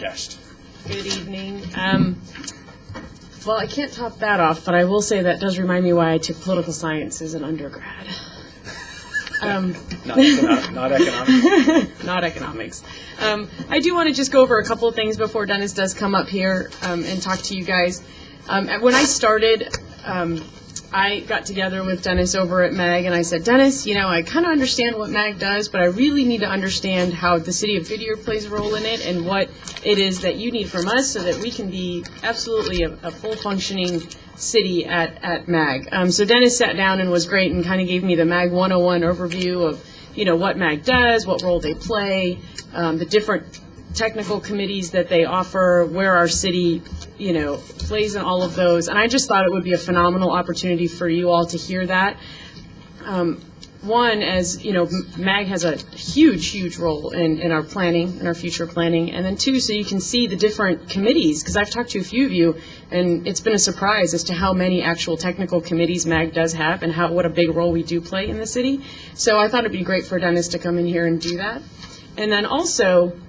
guest. Good evening. Well, I can't top that off, but I will say that does remind me why I took political science as an undergrad. Not economics. Not economics. I do want to just go over a couple of things before Dennis does come up here and talk to you guys. When I started, I got together with Dennis over at MAG, and I said, Dennis, you know, I kind of understand what MAG does, but I really need to understand how the city of Goodyear plays a role in it and what it is that you need from us so that we can be absolutely a full functioning city at MAG. So Dennis sat down and was great and kind of gave me the MAG 101 overview of, you know, what MAG does, what role they play, the different technical committees that they offer, where our city, you know, plays in all of those. And I just thought it would be a phenomenal opportunity for you all to hear that. One, as you know, MAG has a huge role in our planning, in our future planning. And then two, so you can see the different committees, because I've talked to a few of you, and it's been a surprise as to how many actual technical committees MAG does have and what a big role we do play in the city. So I thought it'd be great for Dennis to come in here and do that. And then also,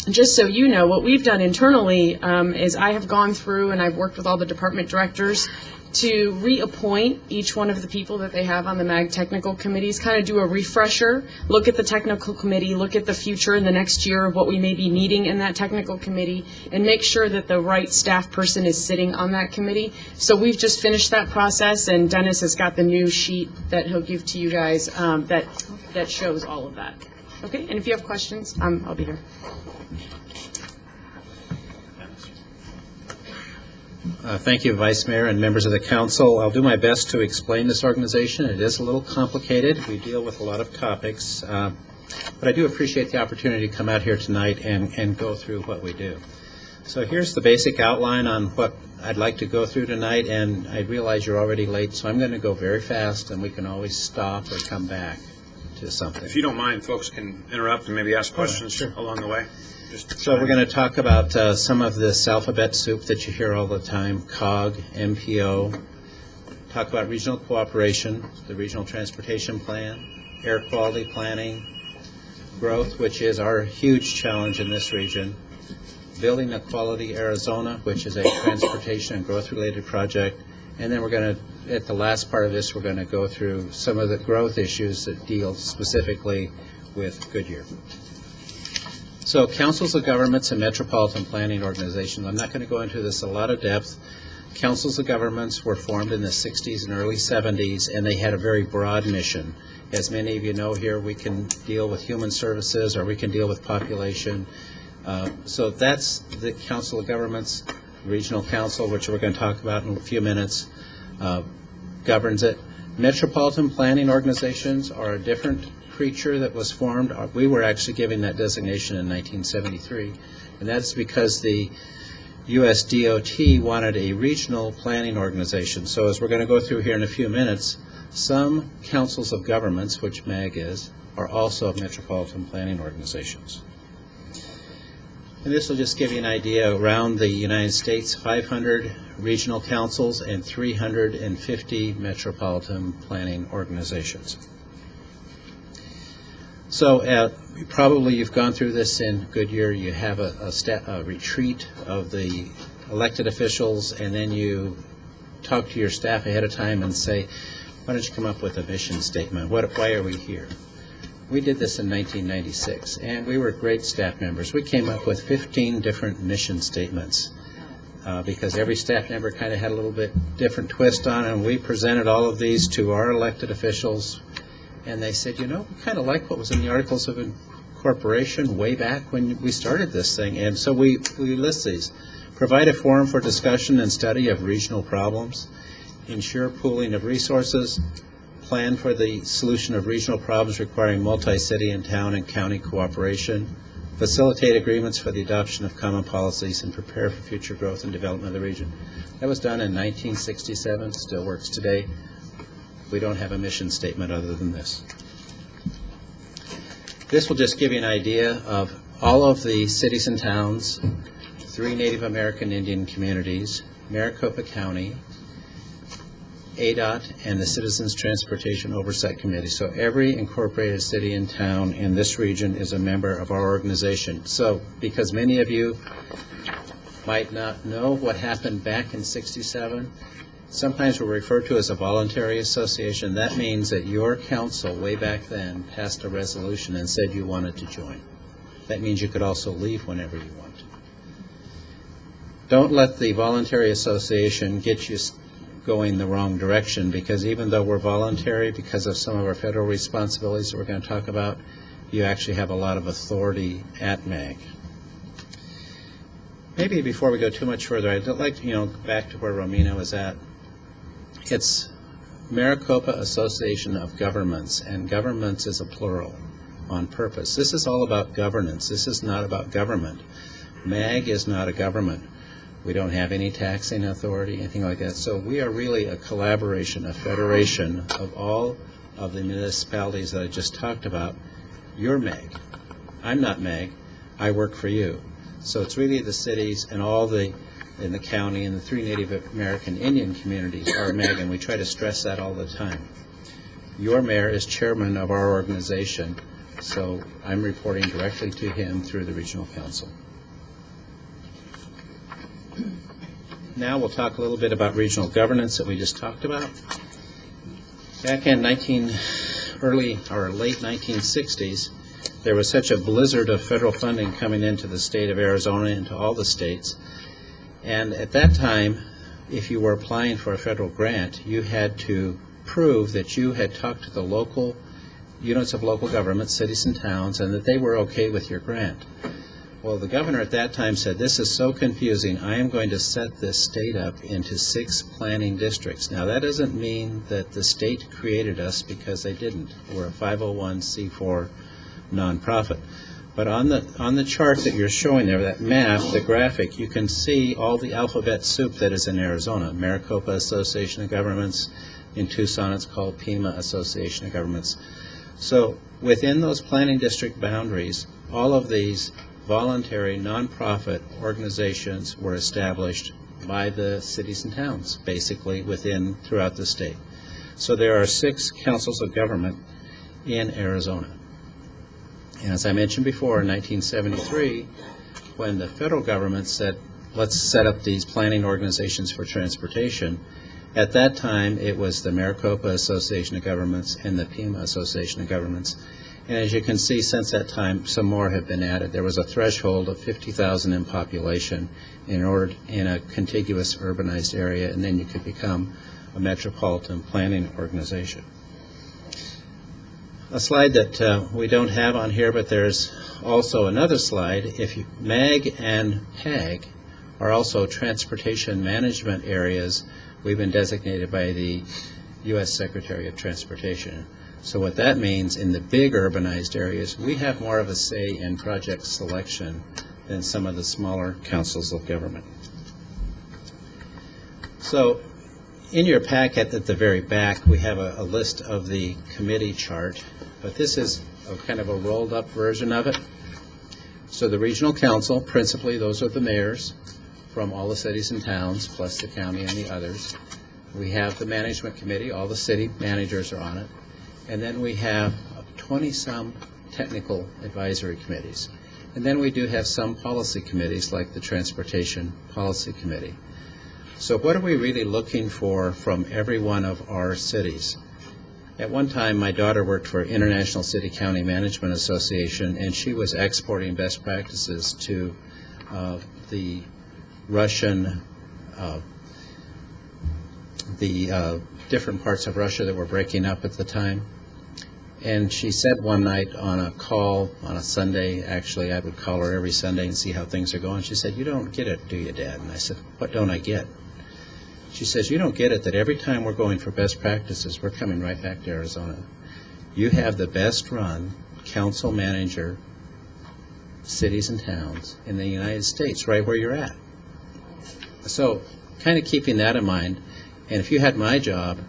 just so you know, what we've done internally is I have gone through and I've worked with all the department directors to reappoint each one of the people that they have on the MAG technical committees, kind of do a refresher, look at the technical committee, look at the future in the next year of what we may be needing in that technical committee, and make sure that the right staff person is sitting on that committee. So we've just finished that process, and Dennis has got the new sheet that he'll give to you guys that shows all of that. Okay, and if you have questions, I'll be here. Thank you, Vice Mayor and members of the council. I'll do my best to explain this organization. It is a little complicated. We deal with a lot of topics, but I do appreciate the opportunity to come out here tonight and go through what we do. So here's the basic outline on what I'd like to go through tonight, and I realize you're already late, so I'm going to go very fast, and we can always stop or come back to something. If you don't mind, folks can interrupt and maybe ask questions sure. along the way. So we're going to talk about some of this alphabet soup that you hear all the time, COG, MPO, talk about regional cooperation, the regional transportation plan, air quality planning, growth, which is our huge challenge in this region, building a quality Arizona, which is a transportation and growth related project, and then we're going to, at the last part of this, we're going to go through some of the growth issues that deal specifically with Goodyear. So councils of governments and metropolitan planning organizations, I'm not going to go into this a lot of depth. Councils of governments were formed in the 60s and early 70s, and they had a very broad mission. As many of you know here, we can deal with human services or we can deal with population. So that's the Council of Governments. Regional Council, which we're going to talk about in a few minutes, governs it. Metropolitan planning organizations are a different creature that was formed. We were actually given that designation in 1973, and that's because the U.S. DOT wanted a regional planning organization. So as we're going to go through here in a few minutes, some councils of governments, which MAG is, are also metropolitan planning organizations. And this will just give you an idea. Around the United States, 500 regional councils and 350 metropolitan planning organizations. So probably you've gone through this in Goodyear. You have a retreat of the elected officials, and then you talk to your staff ahead of time and say, why don't you come up with a mission statement? Why are we here? We did this in 1996, and we were great staff members. We came up with 15 different mission statements because every staff member kind of had a little bit different twist on it, and we presented all of these to our elected officials. And they said, you know, we kind of like what was in the Articles of Incorporation way back when we started this thing. And so we list these. Provide a forum for discussion and study of regional problems. Ensure pooling of resources. Plan for the solution of regional problems requiring multi-city and town and county cooperation. Facilitate agreements for the adoption of common policies and prepare for future growth and development of the region. That was done in 1967, still works today. We don't have a mission statement other than this. This will just give you an idea of all of the cities and towns, 3 Native American Indian communities, Maricopa County, ADOT, and the Citizens Transportation Oversight Committee. So every incorporated city and town in this region is a member of our organization. So because many of you might not know what happened back in '67, sometimes we're referred to as a voluntary association. That means that your council way back then passed a resolution and said you wanted to join. That means you could also leave whenever you want. Don't let the voluntary association get you going the wrong direction, because even though we're voluntary, because of some of our federal responsibilities that we're going to talk about, you actually have a lot of authority at MAG. Maybe before we go too much further, I'd like to, go back to where Romina was at. It's Maricopa Association of Governments, and governments is a plural on purpose. This is all about governance. This is not about government. MAG is not a government. We don't have any taxing authority, anything like that. So we are really a collaboration, a federation of all of the municipalities that I just talked about. You're MAG. I'm not MAG. I work for you. So it's really the cities and all in the county and the 3 Native American Indian communities are MAG, and we try to stress that all the time. Your mayor is chairman of our organization, so I'm reporting directly to him through the regional council. Now we'll talk a little bit about regional governance that we just talked about. Back in late 1960s, there was such a blizzard of federal funding coming into the state of Arizona and to all the states. And at that time, if you were applying for a federal grant, you had to prove that you had talked to the local units of local government, cities and towns, and that they were okay with your grant. Well, the governor at that time said, this is so confusing, I am going to set this state up into 6 planning districts. Now, that doesn't mean that the state created us, because they didn't. We're a 501c4 nonprofit. But on the chart that you're showing there, that map, the graphic, you can see all the alphabet soup that is in Arizona. Maricopa Association of Governments. In Tucson, it's called Pima Association of Governments. So within those planning district boundaries, all of these voluntary nonprofit organizations were established by the cities and towns, basically throughout the state. So there are 6 councils of government in Arizona. And as I mentioned before, in 1973, when the federal government said, let's set up these planning organizations for transportation, at that time it was the Maricopa Association of Governments and the Pima Association of Governments. And as you can see, since that time, some more have been added. There was a threshold of 50,000 in population in a contiguous urbanized area, and then you could become a metropolitan planning organization. A slide that we don't have on here, but there's also another slide. MAG and PAG are also transportation management areas. We've been designated by the U.S. Secretary of Transportation. So what that means, in the big urbanized areas, we have more of a say in project selection than some of the smaller councils of government. So in your packet at the very back, we have a list of the committee chart, but this is kind of a rolled up version of it. So the regional council, principally those are the mayors from all the cities and towns, plus the county and the others. We have the management committee, all the city managers are on it. And then we have 20-some technical advisory committees. And then we do have some policy committees, like the Transportation Policy Committee. So what are we really looking for from every one of our cities? At one time, my daughter worked for International City County Management Association, and she was exporting best practices to the Russian, different parts of Russia that were breaking up at the time. And she said one night on a call on a Sunday, actually I would call her every Sunday and see how things are going. She said, "You don't get it, do you, Dad?" And I said, "What don't I get?" She says, "You don't get it that every time we're going for best practices, we're coming right back to Arizona. You have the best run council manager cities and towns in the United States, right where you're at." So kind of keeping that in mind, and if you had my job,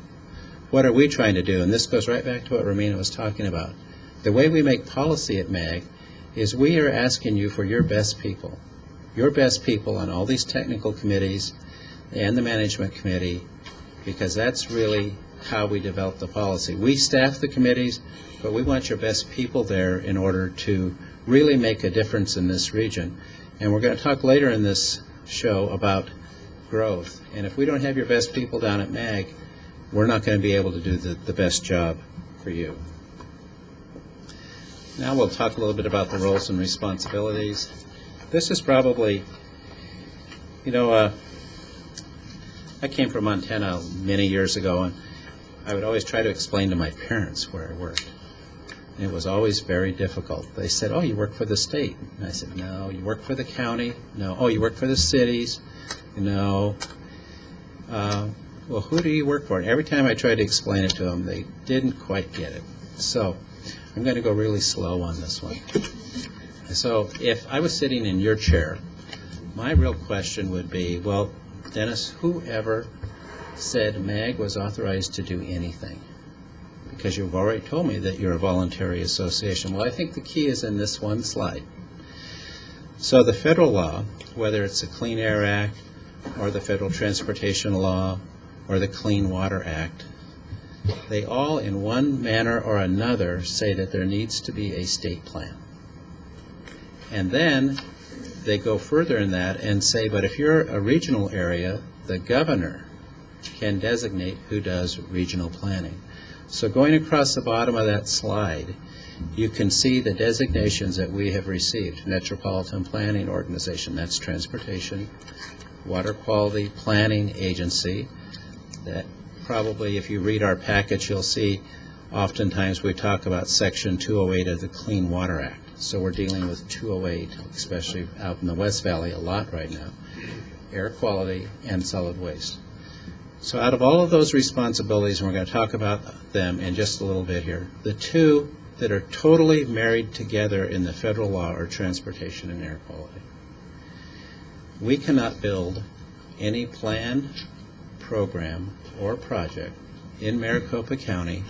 what are we trying to do? And this goes right back to what Romina was talking about. The way we make policy at MAG is we are asking you for your best people on all these technical committees and the management committee because that's really how we develop the policy. We staff the committees, but we want your best people there in order to really make a difference in this region. And we're going to talk later in this show about growth. And if we don't have your best people down at MAG, we're not going to be able to do the best job for you. Now we'll talk a little bit about the roles and responsibilities. This is probably, you know, I came from Montana many years ago, and I would always try to explain to my parents where I worked. And it was always very difficult. They said, oh, you work for the state. And I said, no. You work for the county? No. Oh, you work for the cities? No. Well, who do you work for? And every time I tried to explain it to them, they didn't quite get it. So I'm going to go really slow on this one. So if I was sitting in your chair, my real question would be, well, Dennis, whoever said MAG was authorized to do anything? Because you've already told me that you're a voluntary association. Well, I think the key is in this one slide. So the federal law, whether it's the Clean Air Act or the Federal Transportation Law or the Clean Water Act, they all in one manner or another say that there needs to be a state plan. And then they go further in that and say, but if you're a regional area, the governor can designate who does regional planning. So going across the bottom of that slide, you can see the designations that we have received. Metropolitan Planning Organization, that's transportation. Water Quality Planning Agency, that probably if you read our package, you'll see oftentimes we talk about Section 208 of the Clean Water Act. So we're dealing with 208, especially out in the West Valley a lot right now. Air quality and solid waste. So out of all of those responsibilities, and we're going to talk about them in just a little bit here, the two that are totally married together in the federal law are transportation and air quality. We cannot build any plan, program, or project in Maricopa County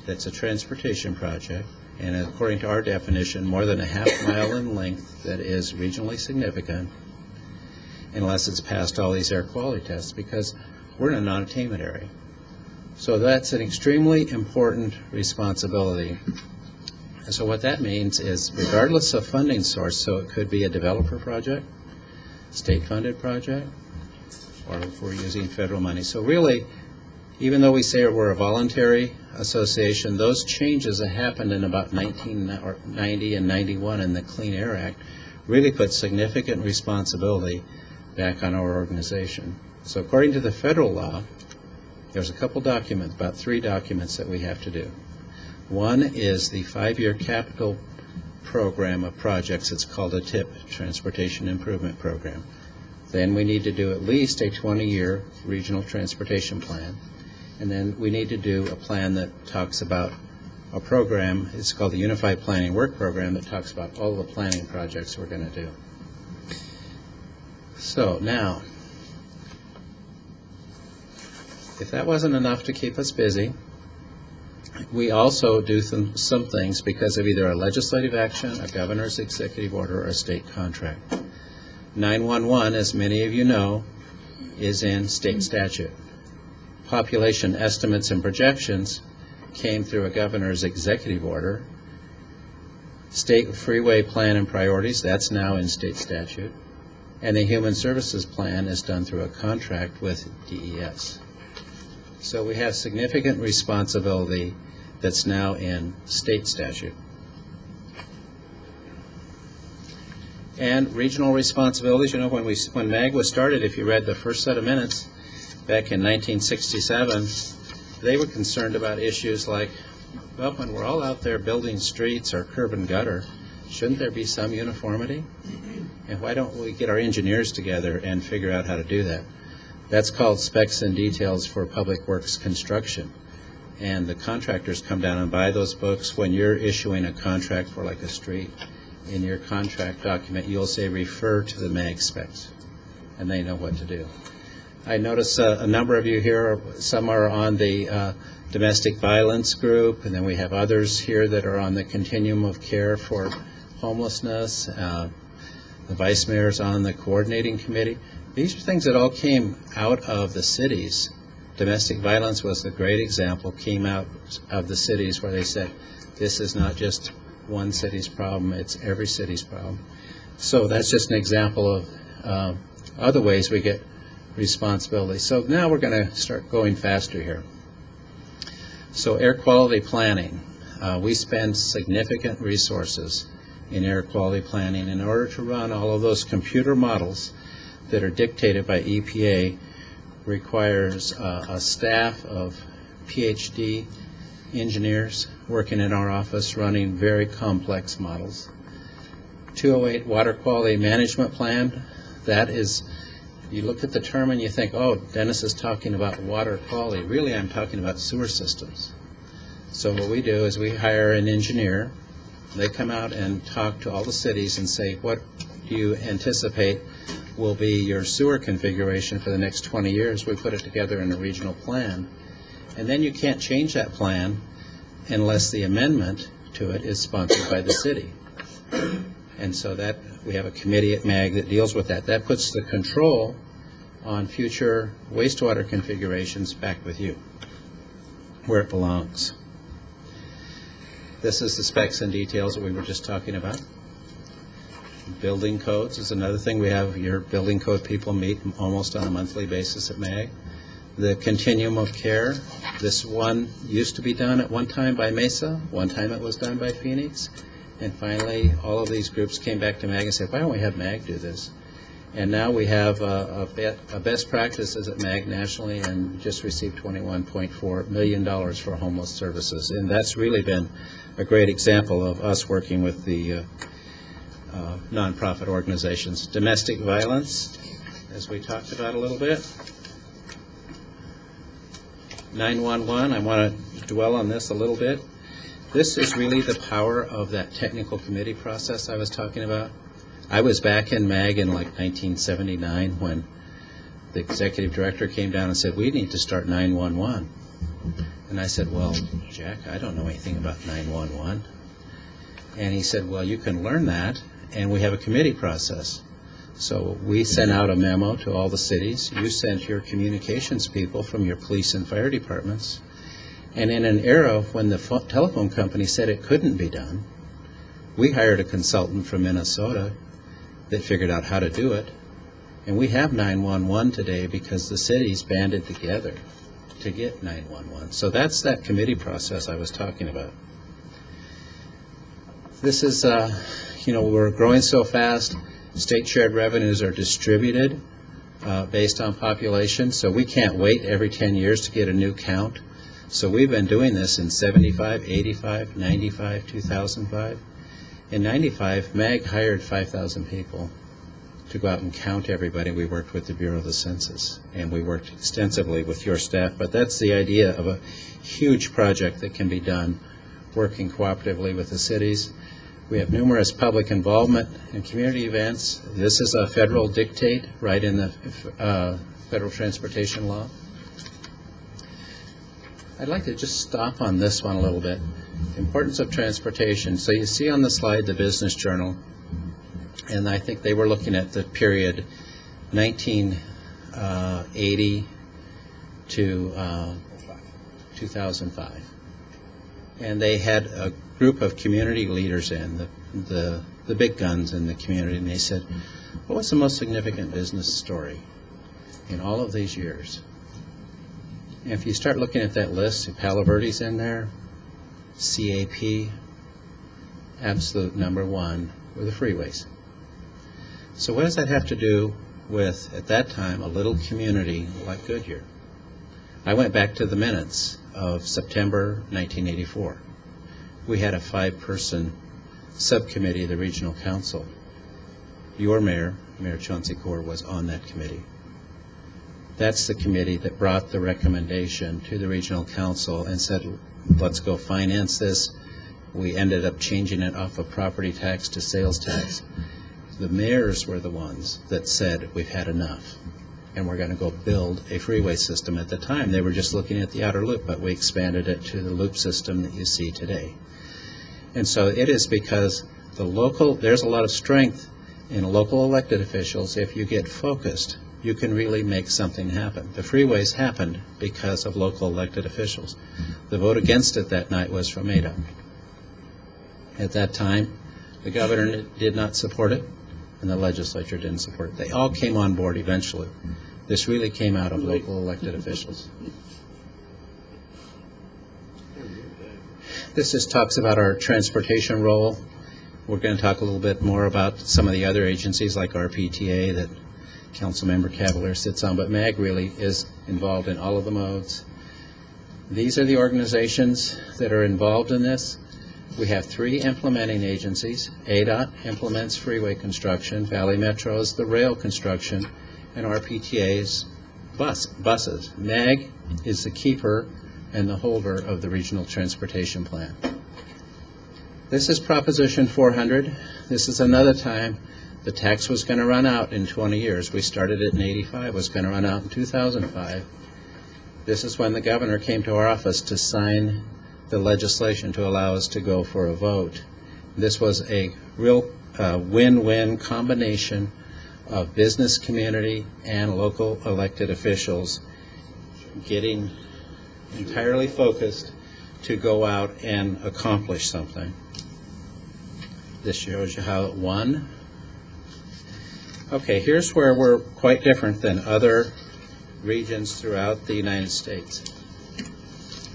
that's a transportation project, and according to our definition, more than a half-mile in length that is regionally significant, unless it's passed all these air quality tests, because we're in a non-attainment area. So that's an extremely important responsibility. And so what that means is, regardless of funding source, so it could be a developer project, state-funded project, or if we're using federal money. So really, even though we say we're a voluntary association, those changes that happened in about 1990 and 91 in the Clean Air Act really put significant responsibility back on our organization. So according to the federal law, there's a couple documents, about 3 documents that we have to do. One is the 5-year capital program of projects. It's called a TIP, Transportation Improvement Program. Then we need to do at least a 20-year regional transportation plan. And then we need to do a plan that talks about a program. It's called the Unified Planning Work Program that talks about all the planning projects we're going to do. So now, if that wasn't enough to keep us busy, we also do some things because of either a legislative action, a governor's executive order, or a state contract. 911, as many of you know, is in state statute. Population estimates and projections came through a governor's executive order. State freeway plan and priorities, that's now in state statute. And the Human Services Plan is done through a contract with DES. So we have significant responsibility that's now in state statute. And regional responsibilities, you know, when MAG was started, if you read the first set of minutes back in 1967, they were concerned about issues like, well, when we're all out there building streets or curb and gutter, shouldn't there be some uniformity? And why don't we get our engineers together and figure out how to do that? That's called specs and details for public works construction. And the contractors come down and buy those books. When you're issuing a contract for like a street, in your contract document, you'll say refer to the MAG specs, and they know what to do. I notice a number of you here, some are on the domestic violence group, and then we have others here that are on the continuum of care for homelessness. The vice mayor's on the coordinating committee. These are things that all came out of the cities Domestic violence was the great example, came out of the cities where they said, this is not just one city's problem, it's every city's problem. So that's just an example of other ways we get responsibility. So now we're going to start going faster here. So air quality planning. We spend significant resources in air quality planning in order to run all of those computer models that are dictated by EPA. Requires a staff of PhD engineers working in our office running very complex models. 208 Water Quality Management Plan, that is, you look at the term and you think, oh, Dennis is talking about water quality. Really, I'm talking about sewer systems. So what we do is we hire an engineer. They come out and talk to all the cities and say, what do you anticipate will be your sewer configuration for the next 20 years. We put it together in a regional plan. And then you can't change that plan unless the amendment to it is sponsored by the city. And so that we have a committee at MAG that deals with that. That puts the control on future wastewater configurations back with you, where it belongs. This is the specs and details that we were just talking about. Building codes is another thing. We have your building code people meet almost on a monthly basis at MAG. The continuum of care, this one used to be done at one time by Mesa, one time it was done by Phoenix, and finally all of these groups came back to MAG and said, why don't we have MAG do this? And now we have a best practices at MAG nationally and just received $21.4 million for homeless services. And that's really been a great example of us working with the nonprofit organizations. Domestic violence, as we talked about a little bit. 911, I want to dwell on this a little bit. This is really the power of that technical committee process I was talking about. I was back in MAG in like 1979 when the executive director came down and said, we need to start 911. And I said, well, Jack, I don't know anything about 911. And he said, well, you can learn that. And we have a committee process. So we sent out a memo to all the cities. You sent your communications people from your police and fire departments. And in an era when the telephone company said it couldn't be done, we hired a consultant from Minnesota that figured out how to do it. And we have 911 today because the cities banded together to get 911. So that's that committee process I was talking about. This is we're growing so fast, state shared revenues are distributed based on population, so we can't wait every 10 years to get a new count. So we've been doing this in 75, 85, 95, 2005. In 95, MAG hired 5,000 people to go out and count everybody. We worked with the Bureau of the Census, and we worked extensively with your staff, but that's the idea of a huge project that can be done working cooperatively with the cities. We have numerous public involvement in community events. This is a federal dictate right in the federal transportation law. I'd like to just stop on this one a little bit. Importance of transportation. So you see on the slide the Business Journal, and I think they were looking at the period 1980 to 2005. And they had a group of community leaders in, the big guns in the community, and they said, what was the most significant business story in all of these years? And if you start looking at that list, Palo Verde's in there, CAP, absolute number one were the freeways. So what does that have to do with, at that time, a little community like Goodyear? I went back to the minutes of September 1984. We had a 5-person subcommittee of the Regional Council. Your mayor, Mayor Chauncey Core, was on that committee. That's the committee that brought the recommendation to the Regional Council and said, let's go finance this. We ended up changing it off of property tax to sales tax. The mayors were the ones that said, we've had enough, and we're going to go build a freeway system. At the time, they were just looking at the outer loop, but we expanded it to the loop system that you see today. And so it is because there's a lot of strength in local elected officials if you get focused you can really make something happen. The freeways happened because of local elected officials. The vote against it that night was from ADOT. At that time, the governor did not support it, and the legislature didn't support it. They all came on board eventually. This really came out of local elected officials. This just talks about our transportation role. We're going to talk a little bit more about some of the other agencies like RPTA that Councilmember Cavalier sits on, but MAG really is involved in all of the modes. These are the organizations that are involved in this. We have 3 implementing agencies. ADOT implements freeway construction, Valley Metro is the rail construction, and RPTA's buses. MAG is the keeper and the holder of the Regional Transportation Plan. This is Proposition 400. This is another time the tax was going to run out in 20 years. We started it in 85, was going to run out in 2005. This is when the governor came to our office to sign the legislation to allow us to go for a vote. This was a real win-win combination of business community and local elected officials getting entirely focused to go out and accomplish something. This shows you how it won. Okay, here's where we're quite different than other regions throughout the United States.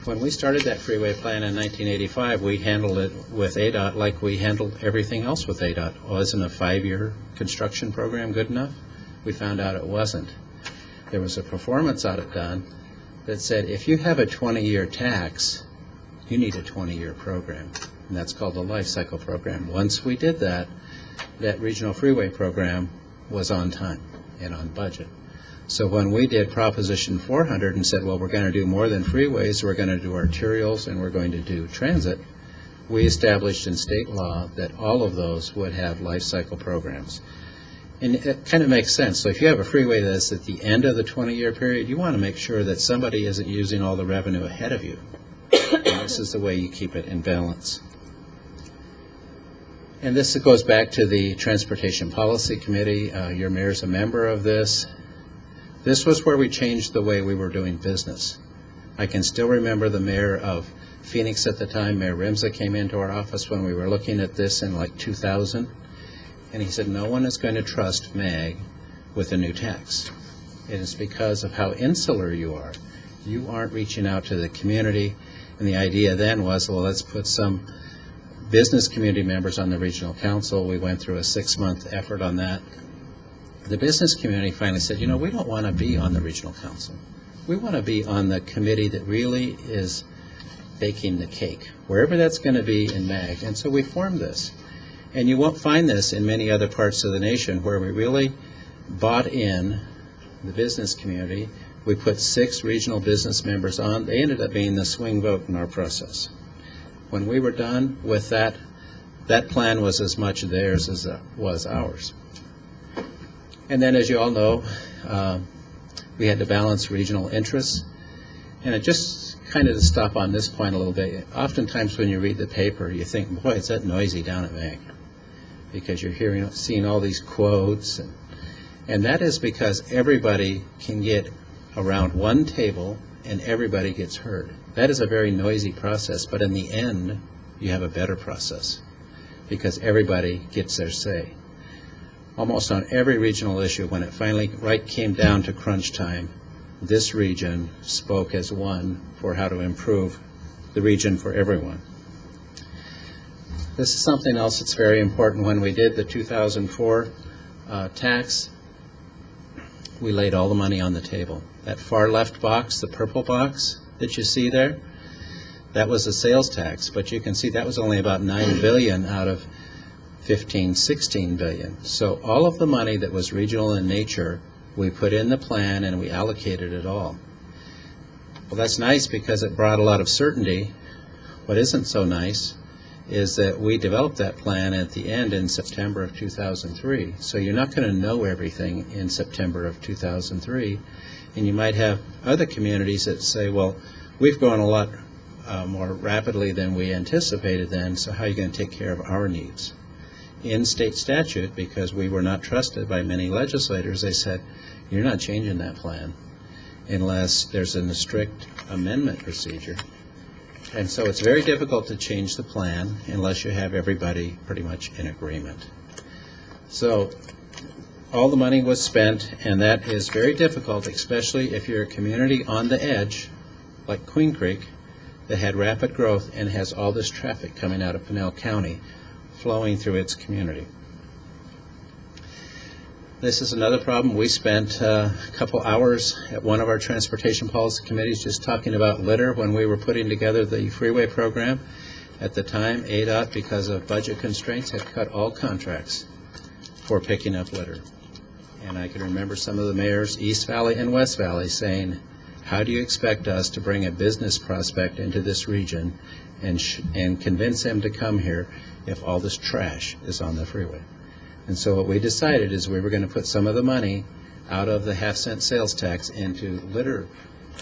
When we started that freeway plan in 1985, we handled it with ADOT like we handled everything else with ADOT. Wasn't a 5-year construction program good enough? We found out it wasn't. There was a performance audit done that said if you have a 20-year tax, you need a 20-year program, and that's called the life cycle program. Once we did that, that regional freeway program was on time and on budget. So when we did Proposition 400 and said, well, we're going to do more than freeways, we're going to do arterials, and we're going to do transit, we established in state law that all of those would have life cycle programs. And it kind of makes sense. So if you have a freeway that's at the end of the 20-year period, you want to make sure that somebody isn't using all the revenue ahead of you. And this is the way you keep it in balance. And this goes back to the Transportation Policy Committee. Your mayor's a member of this. This was where we changed the way we were doing business. I can still remember the mayor of Phoenix at the time, Mayor Rimza, came into our office when we were looking at this in like 2000, and he said, no one is going to trust MAG with a new tax. It is because of how insular you are. You aren't reaching out to the community, and the idea then was, well, let's put some business community members on the regional council. We went through a 6-month effort on that. The business community finally said, you know, we don't want to be on the regional council. We want to be on the committee that really is baking the cake, wherever that's going to be in MAG. And so we formed this. And you won't find this in many other parts of the nation where we really bought in the business community. We put 6 regional business members on. They ended up being the swing vote in our process. When we were done with that, that plan was as much theirs as it was ours. And then, as you all know, we had to balance regional interests. And it just kind of to stop on this point a little bit, oftentimes when you read the paper, you think, boy, it's that noisy down at MAG, because you're seeing all these quotes. And that is because everybody can get around one table and everybody gets heard. That is a very noisy process, but in the end, you have a better process because everybody gets their say. Almost on every regional issue, when it finally came down to crunch time, this region spoke as one for how to improve the region for everyone. This is something else that's very important. When we did the 2004 tax, we laid all the money on the table. That far left box, the purple box that you see there, that was a sales tax, but you can see that was only about $9 billion out of 16 billion. So all of the money that was regional in nature, we put in the plan and we allocated it all. Well, that's nice because it brought a lot of certainty. What isn't so nice is that we developed that plan at the end in September of 2003. So you're not going to know everything in September of 2003. And you might have other communities that say, well, we've grown a lot more rapidly than we anticipated then, so how are you going to take care of our needs? in state statute, because we were not trusted by many legislators, they said, you're not changing that plan unless there's a strict amendment procedure. And so it's very difficult to change the plan unless you have everybody pretty much in agreement. So all the money was spent, and that is very difficult, especially if you're a community on the edge, like Queen Creek, that had rapid growth and has all this traffic coming out of Pinell County flowing through its community. This is another problem. We spent a couple hours at one of our transportation policy committees just talking about litter when we were putting together the freeway program. At the time, ADOT, because of budget constraints, had cut all contracts for picking up litter. And I can remember some of the mayors, East Valley and West Valley, saying, how do you expect us to bring a business prospect into this region and convince them to come here if all this trash is on the freeway? And so what we decided is we were going to put some of the money out of the half-cent sales tax into litter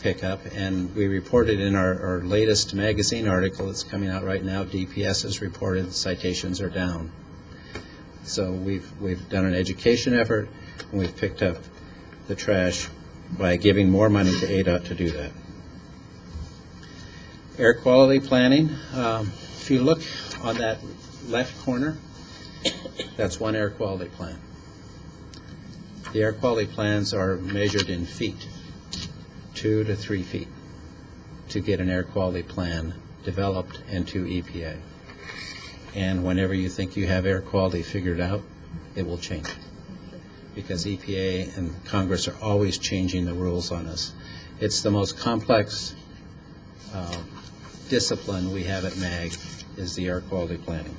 pickup, and we reported in our latest magazine article that's coming out right now, DPS has reported the citations are down. So we've done an education effort, and we've picked up the trash by giving more money to ADOT to do that. Air quality planning, if you look on that left corner, that's one air quality plan. The air quality plans are measured in feet, 2 to 3 feet, to get an air quality plan developed into EPA. And whenever you think you have air quality figured out, it will change, because EPA and Congress are always changing the rules on us. It's the most complex discipline we have at MAG, is the air quality planning.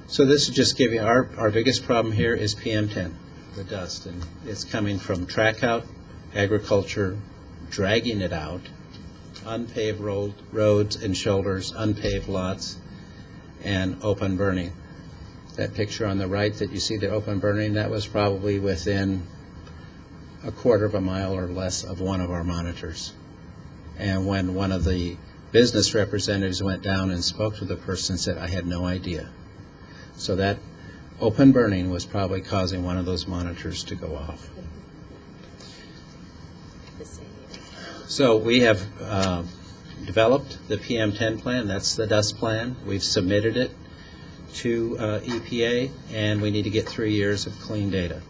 So this is just giving our biggest problem here is PM10, the dust, and it's coming from track out, agriculture, dragging it out, unpaved roads and shoulders, unpaved lots, and open burning. That picture on the right that you see, the open burning, that was probably within a quarter of a mile or less of one of our monitors. And when one of the business representatives went down and spoke to the person and said, I had no idea. So that open burning was probably causing one of those monitors to go off. So we have developed the PM10 plan. That's the dust plan. We've submitted it to EPA, and we need to get 3 years of clean data.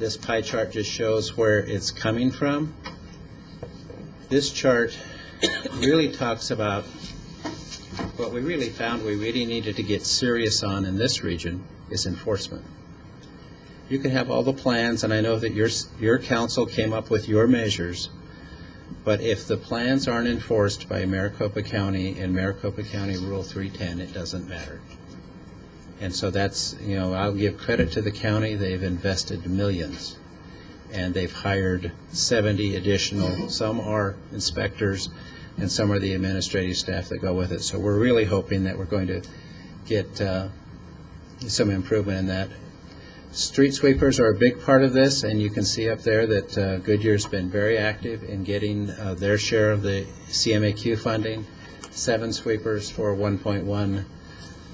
This pie chart just shows where it's coming from. This chart really talks about what we really found we really needed to get serious on in this region is enforcement. You can have all the plans, and I know that your council came up with your measures, but if the plans aren't enforced by Maricopa County and Maricopa County Rule 310, it doesn't matter. And so that's, I'll give credit to the county. They've invested millions, and they've hired 70 additional. Some are inspectors, and some are the administrative staff that go with it. So we're really hoping that we're going to get some improvement in that. Street sweepers are a big part of this, and you can see up there that Goodyear's been very active in getting their share of the CMAQ funding, 7 sweepers for $1.1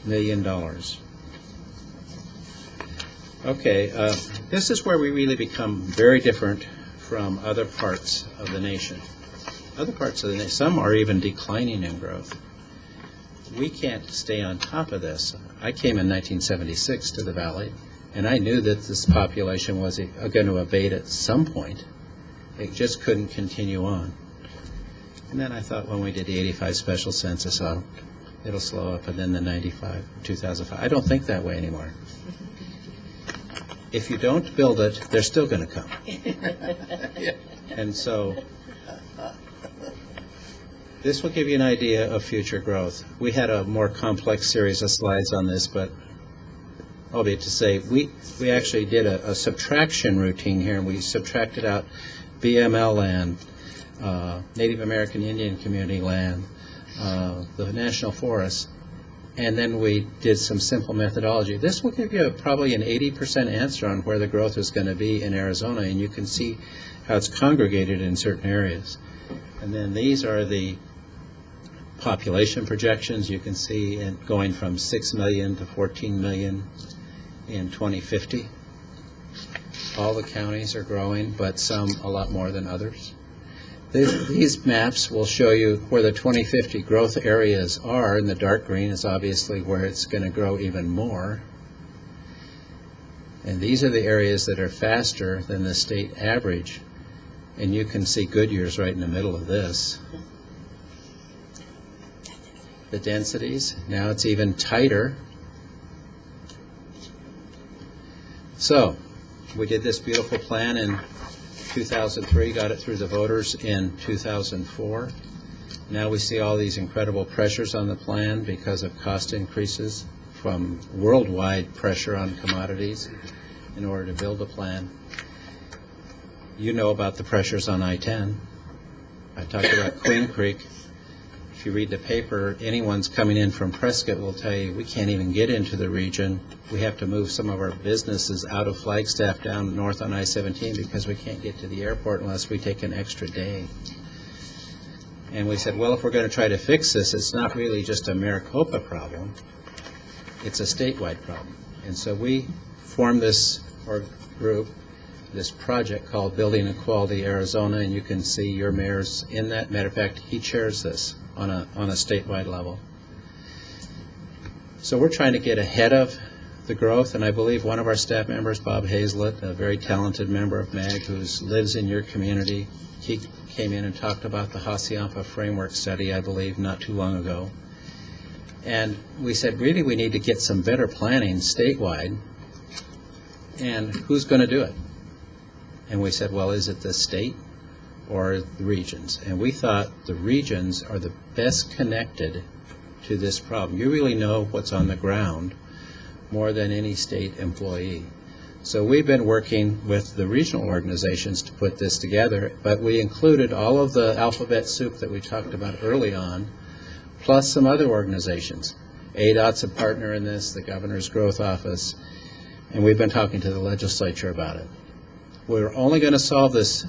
million. Okay, this is where we really become very different from other parts of the nation. Other parts of the nation, some are even declining in growth. We can't stay on top of this. I came in 1976 to the Valley, and I knew that this population was going to abate at some point. It just couldn't continue on. And then I thought when we did the 85 special census, oh, it'll slow up, and then the 95, 2005. I don't think that way anymore. If you don't build it, they're still going to come. And so this will give you an idea of future growth. We had a more complex series of slides on this, but albeit to say, we actually did a subtraction routine here, and we subtracted out BML land, Native American Indian community land, the national forests, and then we did some simple methodology. This will give you probably an 80% answer on where the growth is going to be in Arizona, and you can see how it's congregated in certain areas. And then these are the population projections. You can see it going from 6 million to 14 million in 2050. All the counties are growing, but some a lot more than others. These maps will show you where the 2050 growth areas are, and the dark green is obviously where it's going to grow even more. And these are the areas that are faster than the state average. And you can see Goodyear's right in the middle of this. The densities, now it's even tighter. So, we did this beautiful plan in 2003, got it through the voters in 2004. Now we see all these incredible pressures on the plan because of cost increases from worldwide pressure on commodities in order to build a plan. You know about the pressures on I-10. I talked about Queen Creek. If you read the paper, anyone's coming in from Prescott will tell you we can't even get into the region. We have to move some of our businesses out of Flagstaff down north on I-17 because we can't get to the airport unless we take an extra day. And we said, well, if we're going to try to fix this, it's not really just a Maricopa problem. It's a statewide problem. And so we formed this group, this project called Building Equality Arizona, and you can see your mayor's in that. Matter of fact, he chairs this on a statewide level. So we're trying to get ahead of the growth, and I believe one of our staff members, Bob Hazlett, a very talented member of MAG who lives in your community, he came in and talked about the Hacienda framework study, I believe, not too long ago. And we said, really, we need to get some better planning statewide, and who's going to do it? And we said, well, is it the state or the regions? And we thought the regions are the best connected to this problem. You really know what's on the ground more than any state employee. So we've been working with the regional organizations to put this together, but we included all of the alphabet soup that we talked about early on, plus some other organizations. ADOT's a partner in this, the Governor's Growth Office, and we've been talking to the legislature about it. We're only going to solve this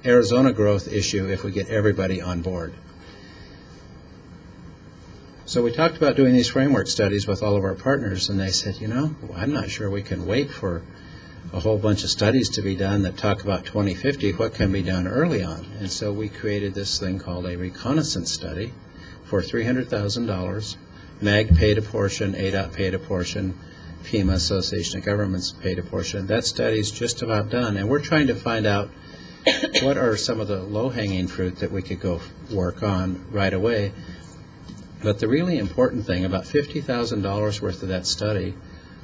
Arizona growth issue if we get everybody on board. So we talked about doing these framework studies with all of our partners, and they said, you know, I'm not sure we can wait for a whole bunch of studies to be done that talk about 2050. What can be done early on? And so we created this thing called a reconnaissance study for $300,000. MAG paid a portion, ADOT paid a portion, FEMA, Association of Governments, paid a portion. That study's just about done, and we're trying to find out what are some of the low-hanging fruit that we could go work on right away. But the really important thing, about $50,000 worth of that study,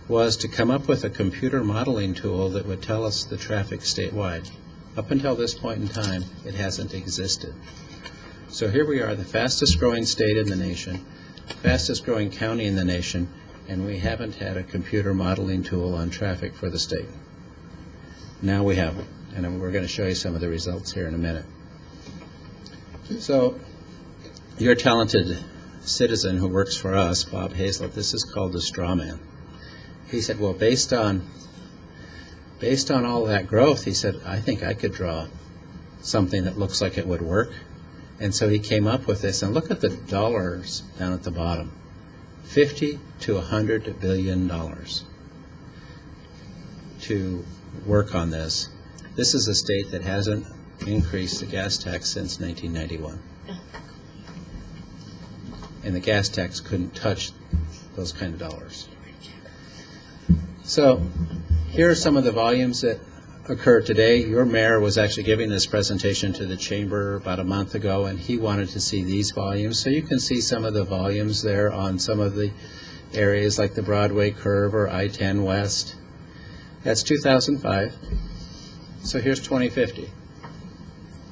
was to come up with a computer modeling tool that would tell us the traffic statewide. Up until this point in time, it hasn't existed. So here we are, the fastest growing state in the nation, fastest growing county in the nation, and we haven't had a computer modeling tool on traffic for the state. Now we have it, and we're going to show you some of the results here in a minute. So your talented citizen who works for us, Bob Hazlett, this is called the straw man. He said, well, based on all that growth, he said, I think I could draw something that looks like it would work. And so he came up with this, and look at the dollars down at the bottom. $50 to $100 billion to work on this. This is a state that hasn't increased the gas tax since 1991. And the gas tax couldn't touch those kind of dollars. So here are some of the volumes that occur today. Your mayor was actually giving this presentation to the chamber about a month ago, and he wanted to see these volumes. So you can see some of the volumes there on some of the areas like the Broadway curve or I-10 West. That's 2005. So here's 2050.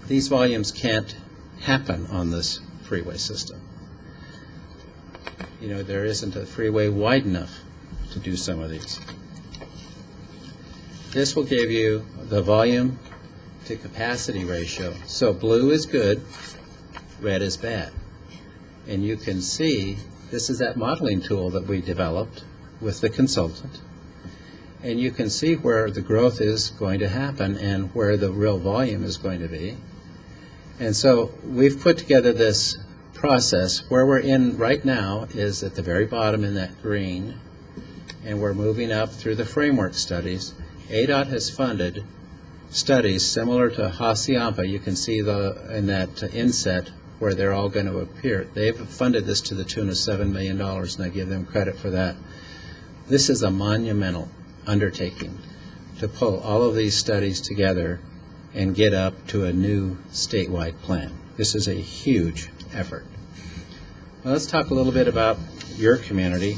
These volumes can't happen on this freeway system. You know, there isn't a freeway wide enough to do some of these. This will give you the volume to capacity ratio. So blue is good, red is bad. And you can see this is that modeling tool that we developed with the consultant. And you can see where the growth is going to happen and where the real volume is going to be. And so we've put together this process. Where we're in right now is at the very bottom in that green, and we're moving up through the framework studies. ADOT has funded studies similar to Hacienda. You can see in that inset where they're all going to appear. They've funded this to the tune of $7 million, and I give them credit for that. This is a monumental undertaking to pull all of these studies together and get up to a new statewide plan. This is a huge effort. Well, let's talk a little bit about your community.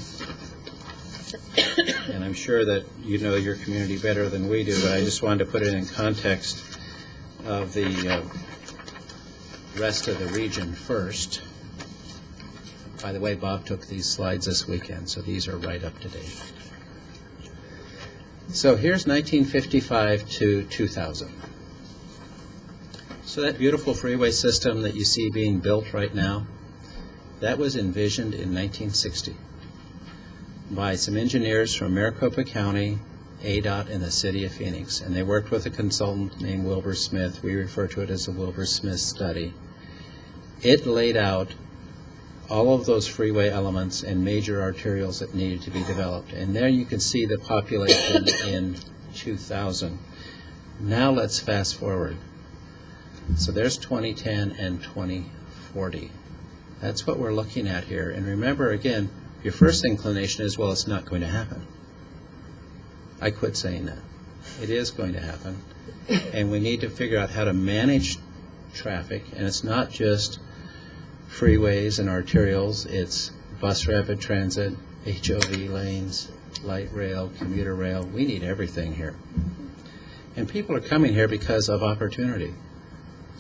And I'm sure that you know your community better than we do, but I just wanted to put it in context of the rest of the region first. By the way, Bob took these slides this weekend, so these are right up to date. So here's 1955 to 2000. So that beautiful freeway system that you see being built right now, that was envisioned in 1960 by some engineers from Maricopa County, ADOT, and the city of Phoenix. And they worked with a consultant named Wilbur Smith. We refer to it as the Wilbur Smith study. It laid out all of those freeway elements and major arterials that needed to be developed. And there you can see the population in 2000. Now let's fast forward. So there's 2010 and 2040. That's what we're looking at here. And remember, again, your first inclination is, well, it's not going to happen. I quit saying that. It is going to happen. And we need to figure out how to manage traffic. And it's not just freeways and arterials. It's bus rapid transit, HOV lanes, light rail, commuter rail. We need everything here. And people are coming here because of opportunity.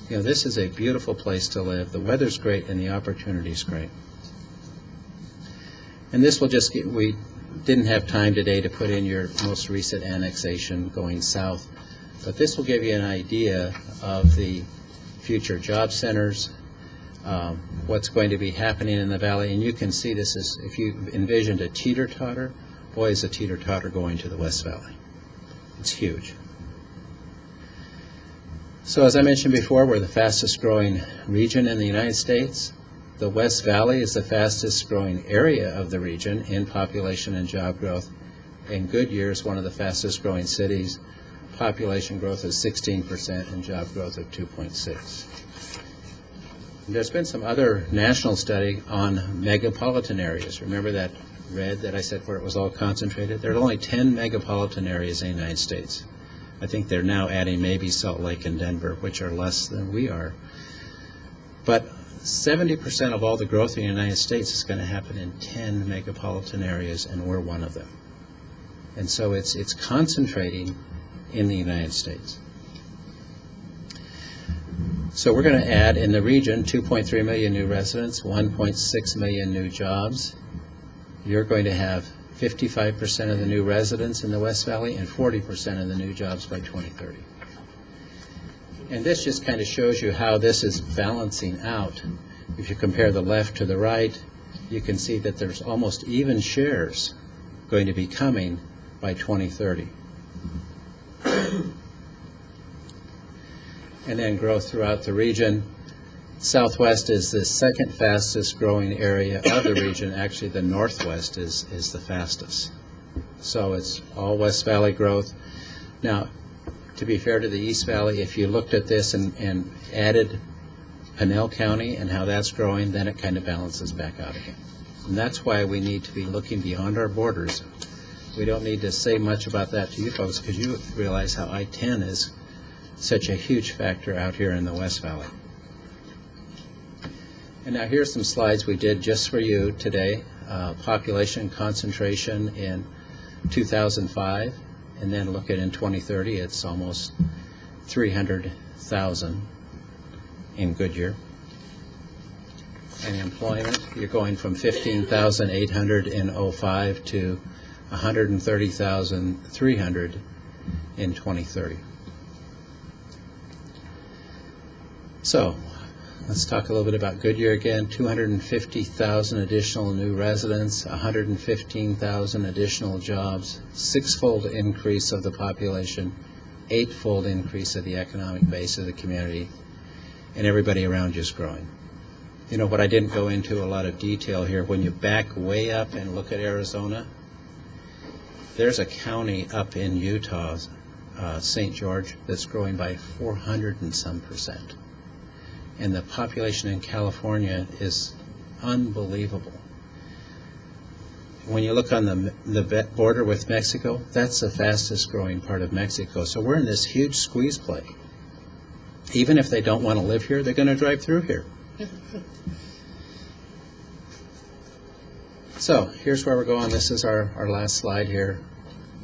You know, this is a beautiful place to live. The weather's great and the opportunity's great. And this will just get, we didn't have time today to put in your most recent annexation going south, but this will give you an idea of the future job centers, what's going to be happening in the valley. And you can see this is, if you envisioned a teeter-totter, boy, is a teeter-totter going to the West Valley. It's huge. So as I mentioned before, we're the fastest growing region in the United States. The West Valley is the fastest growing area of the region in population and job growth. And Goodyear is one of the fastest growing cities. Population growth is 16% and job growth of 2.6. There's been some other national study on megapolitan areas. Remember that red that I said where it was all concentrated? There are only 10 megapolitan areas in the United States. I think they're now adding maybe Salt Lake and Denver, which are less than we are. But 70% of all the growth in the United States is going to happen in 10 megapolitan areas, and we're one of them. And so it's concentrating in the United States. So we're going to add in the region 2.3 million new residents, 1.6 million new jobs. You're going to have 55% of the new residents in the West Valley and 40% of the new jobs by 2030. And this just kind of shows you how this is balancing out. If you compare the left to the right, you can see that there's almost even shares going to be coming by 2030. And then growth throughout the region. Southwest is the second fastest growing area of the region. Actually, the Northwest is the fastest. So it's all West Valley growth. Now, to be fair to the East Valley, if you looked at this and added Pinell County and how that's growing, then it kind of balances back out again. And that's why we need to be looking beyond our borders. We don't need to say much about that to you folks because you realize how I-10 is such a huge factor out here in the West Valley. And now here's some slides we did just for you today. Population concentration in 2005, and then look at in 2030, it's almost 300,000 in Goodyear. And employment, you're going from 15,800 in 05 to 130,300 in 2030. So, let's talk a little bit about Goodyear again. 250,000 additional new residents, 115,000 additional jobs, six-fold increase of the population, eightfold increase of the economic base of the community. and everybody around you is growing. You know, what I didn't go into a lot of detail here, when you back way up and look at Arizona, there's a county up in Utah, St. George, that's growing by 400 and some %. And the population in California is unbelievable. When you look on the border with Mexico, that's the fastest growing part of Mexico. So we're in this huge squeeze play. Even if they don't want to live here, they're going to drive through here. So here's where we're going. This is our last slide here.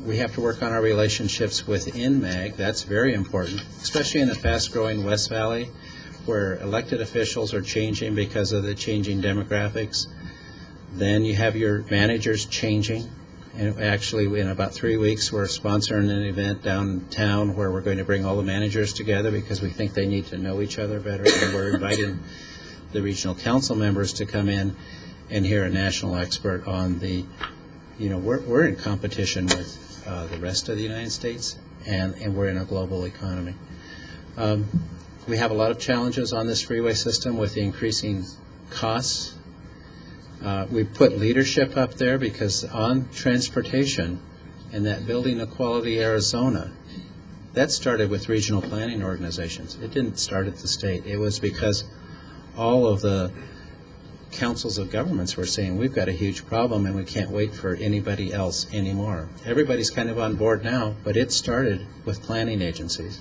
We have to work on our relationships within MAG. That's very important, especially in the fast-growing West Valley, where elected officials are changing because of the changing demographics. Then you have your managers changing. And actually, in about 3 weeks, we're sponsoring an event downtown where we're going to bring all the managers together because we think they need to know each other better. And we're inviting the regional council members to come in and hear a national expert on the, you know, we're in competition with the rest of the United States, and we're in a global economy. We have a lot of challenges on this freeway system with the increasing costs. We put leadership up there because on transportation and that building equality Arizona, that started with regional planning organizations. It didn't start at the state. It was because all of the councils of governments were saying we've got a huge problem and we can't wait for anybody else anymore. Everybody's kind of on board now, but it started with planning agencies.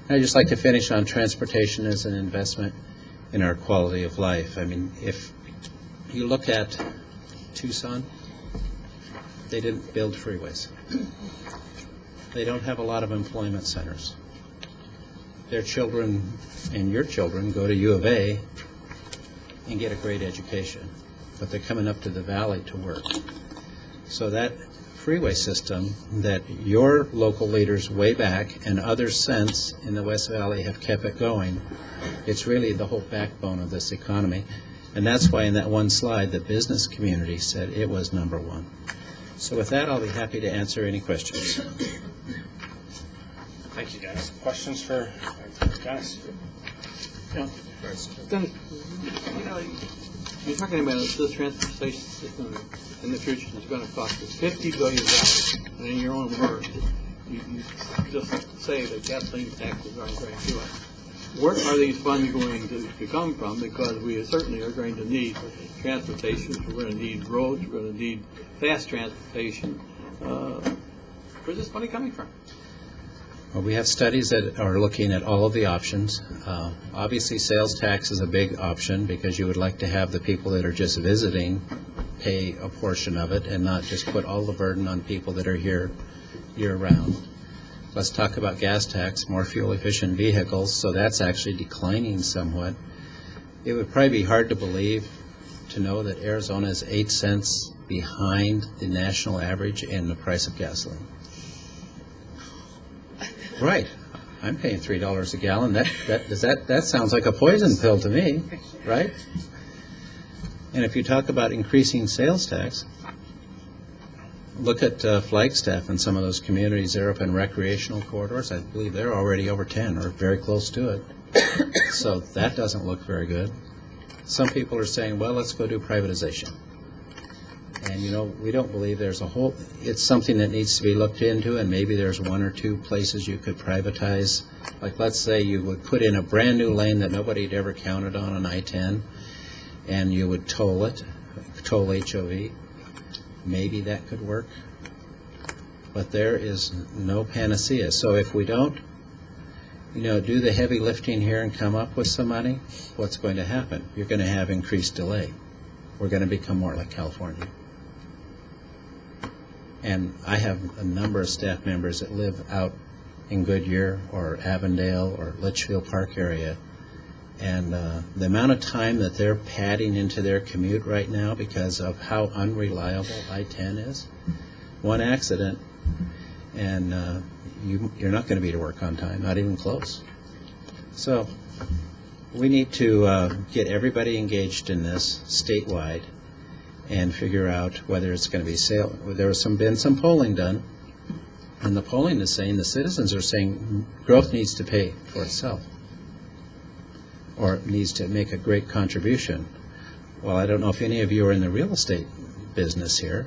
And I'd just like to finish on transportation as an investment in our quality of life. I mean, if you look at Tucson, they didn't build freeways. They don't have a lot of employment centers. Their children and your children go to U of A and get a great education, but they're coming up to the valley to work. So that freeway system that your local leaders way back and others since in the West Valley have kept it going, it's really the whole backbone of this economy. And that's why in that one slide, the business community said it was #1. So with that, I'll be happy to answer any questions. Thank you, Dennis. Questions for Dennis? Yeah. Dennis, you know, you're talking about this transportation system in the future is going to cost us $50 billion. And in your own words, you just say that gasoline taxes aren't going to do it. Where are these funds going to come from? Because we certainly are going to need transportation. We're going to need roads. We're going to need fast transportation. Where's this money coming from? Well, we have studies that are looking at all of the options. Obviously, sales tax is a big option because you would like to have the people that are just visiting pay a portion of it and not just put all the burden on people that are here year-round. Let's talk about gas tax, more fuel-efficient vehicles, so that's actually declining somewhat. It would probably be hard to believe to know that Arizona is 8 cents behind the national average in the price of gasoline. Right. I'm paying $3 a gallon. That sounds like a poison pill to me, right? And if you talk about increasing sales tax, look at Flagstaff and some of those communities. They're up in recreational corridors. I believe they're already over 10 or very close to it. So that doesn't look very good. Some people are saying, well, let's go do privatization. And, you know, we don't believe there's a whole, it's something that needs to be looked into, and maybe there's 1 or 2 places you could privatize. Like, let's say you would put in a brand new lane that nobody had ever counted on I-10, and you would toll it, toll HOV. Maybe that could work. But there is no panacea. So if we don't, you know, do the heavy lifting here and come up with some money, what's going to happen? You're going to have increased delay. We're going to become more like California. And I have a number of staff members that live out in Goodyear or Avondale or Litchfield Park area. And the amount of time that they're padding into their commute right now because of how unreliable I-10 is, one accident, and you're not going to be to work on time, not even close. So we need to get everybody engaged in this statewide and figure out whether it's going to be sale. There's been some polling done, and the polling is saying, the citizens are saying growth needs to pay for itself. or needs to make a great contribution. Well, I don't know if any of you are in the real estate business here,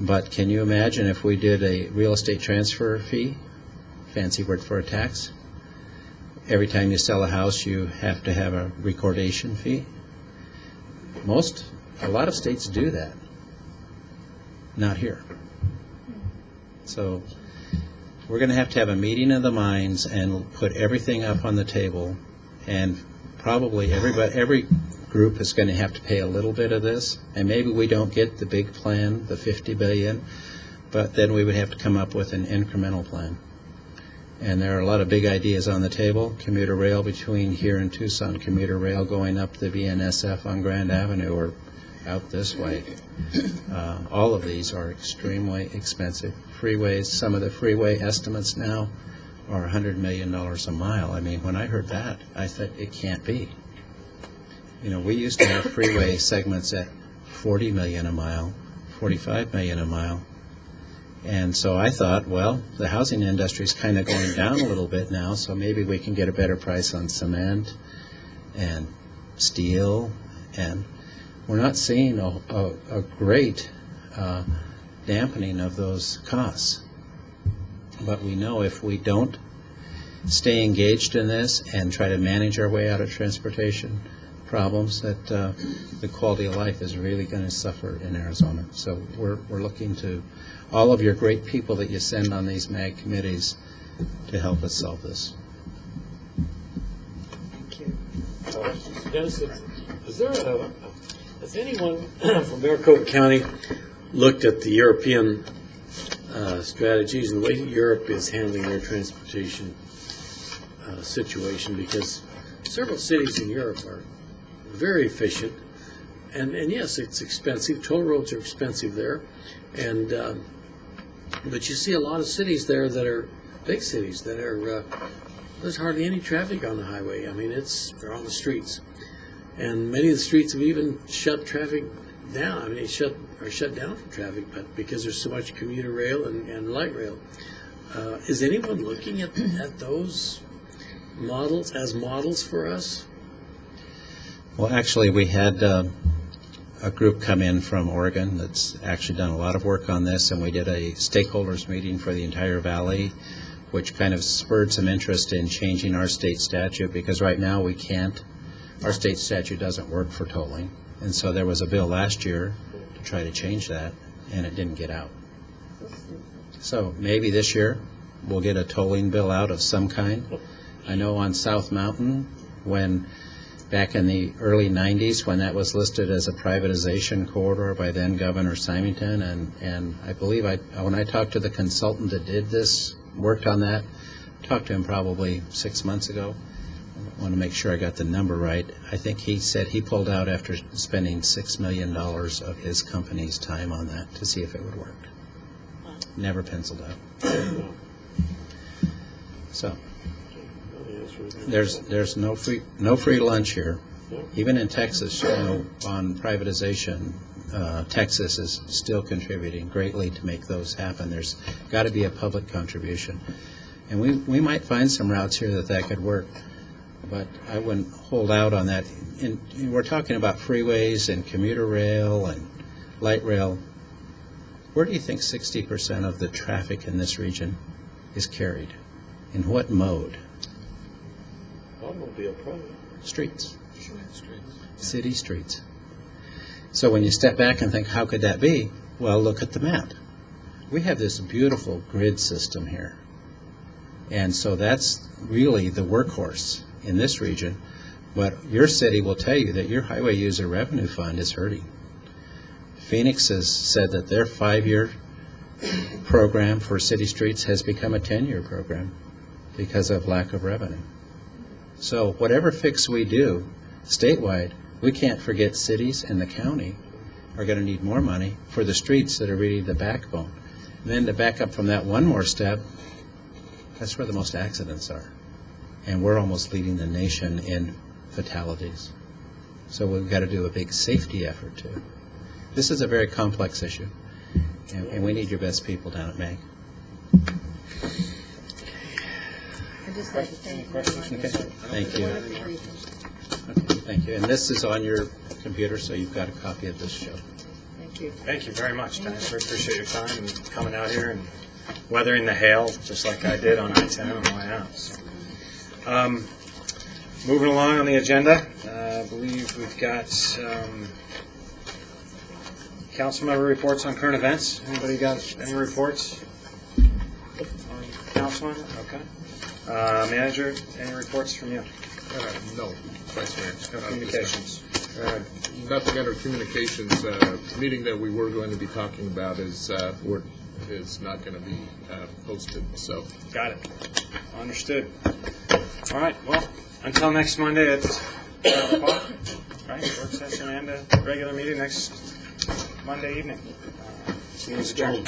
but can you imagine if we did a real estate transfer fee, fancy word for a tax? Every time you sell a house, you have to have a recordation fee. A lot of states do that. Not here. So we're going to have a meeting of the minds and put everything up on the table, and probably every group is going to have to pay a little bit of this, and maybe we don't get the big plan, the $50 billion, but then we would have to come up with an incremental plan. And there are a lot of big ideas on the table. Commuter rail between here and Tucson, commuter rail going up the BNSF on Grand Avenue or out this way. All of these are extremely expensive. Freeways, some of the freeway estimates now are $100 million a mile. I mean, when I heard that, I thought it can't be. You know, we used to have freeway segments at $40 million a mile, $45 million a mile. And so I thought, well, the housing industry is kind of going down a little bit now, so maybe we can get a better price on cement and steel. And we're not seeing a great dampening of those costs. But we know if we don't stay engaged in this and try to manage our way out of transportation problems, that the quality of life is really going to suffer in Arizona. So we're looking to all of your great people that you send on these MAG committees to help us solve this. Thank you. Dennis, has anyone from Maricopa County looked at the European strategies and the way Europe is handling their transportation situation? Because several cities in Europe are very efficient, and yes, it's expensive. Toll roads are expensive there, and but you see a lot of cities there that are big cities that are there's hardly any traffic on the highway. I mean, they're on the streets, and many of the streets have even shut traffic down. I mean, are shut down from traffic, but because there's so much commuter rail and light rail. Is anyone looking at those models as models for us? Well, actually, we had a group come in from Oregon that's actually done a lot of work on this, and we did a stakeholders meeting for the entire valley, which kind of spurred some interest in changing our state statute, because right now we can't. Our state statute doesn't work for tolling, and so there was a bill last year to try to change that, and it didn't get out. So maybe this year we'll get a tolling bill out of some kind. I know on South Mountain, back in the early 90s, when that was listed as a privatization corridor by then Governor Symington, and I believe when I talked to the consultant that did this, worked on that, talked to him probably 6 months ago. I want to make sure I got the number right. I think he said he pulled out after spending $6 million of his company's time on that to see if it would work. Never penciled out. So there's no free lunch here. Even in Texas, on privatization, Texas is still contributing greatly to make those happen. There's got to be a public contribution, and we might find some routes here that could work, but I wouldn't hold out on that. And we're talking about freeways and commuter rail and light rail. Where do you think 60% of the traffic in this region is carried? In what mode? Automobile, probably. Streets. City streets. So when you step back and think, how could that be? Well, look at the map. We have this beautiful grid system here. And so that's really the workhorse in this region. But your city will tell you that your highway user revenue fund is hurting. Phoenix has said that their 5-year program for city streets has become a 10-year program because of lack of revenue. So whatever fix we do statewide, we can't forget cities and the county are going to need more money for the streets that are really the backbone. And then to back up from that one more step, that's where the most accidents are. And we're almost leading the nation in fatalities. So we've got to do a big safety effort too. This is a very complex issue, and we need your best people down at MAG. I'd just like to thank you very much. Okay. Thank you. Thank you. And this is on your computer, so you've got a copy of this show. Thank you. Thank you very much, Dennis. We appreciate your time and coming out here and weathering the hail, just like I did on I-10 on the way out. So, moving along on the agenda, I believe we've got council member reports on current events. Anybody got any reports? Councilman? Okay. Manager, any reports from you? No, Vice Mayor. Communications. Nothing under communications. Meeting that we were going to be talking about is not going to be posted. So Got it. Understood. All right. Well, until next Monday at 12 o'clock, right? Work session and a regular meeting next Monday evening. Meeting's adjourned.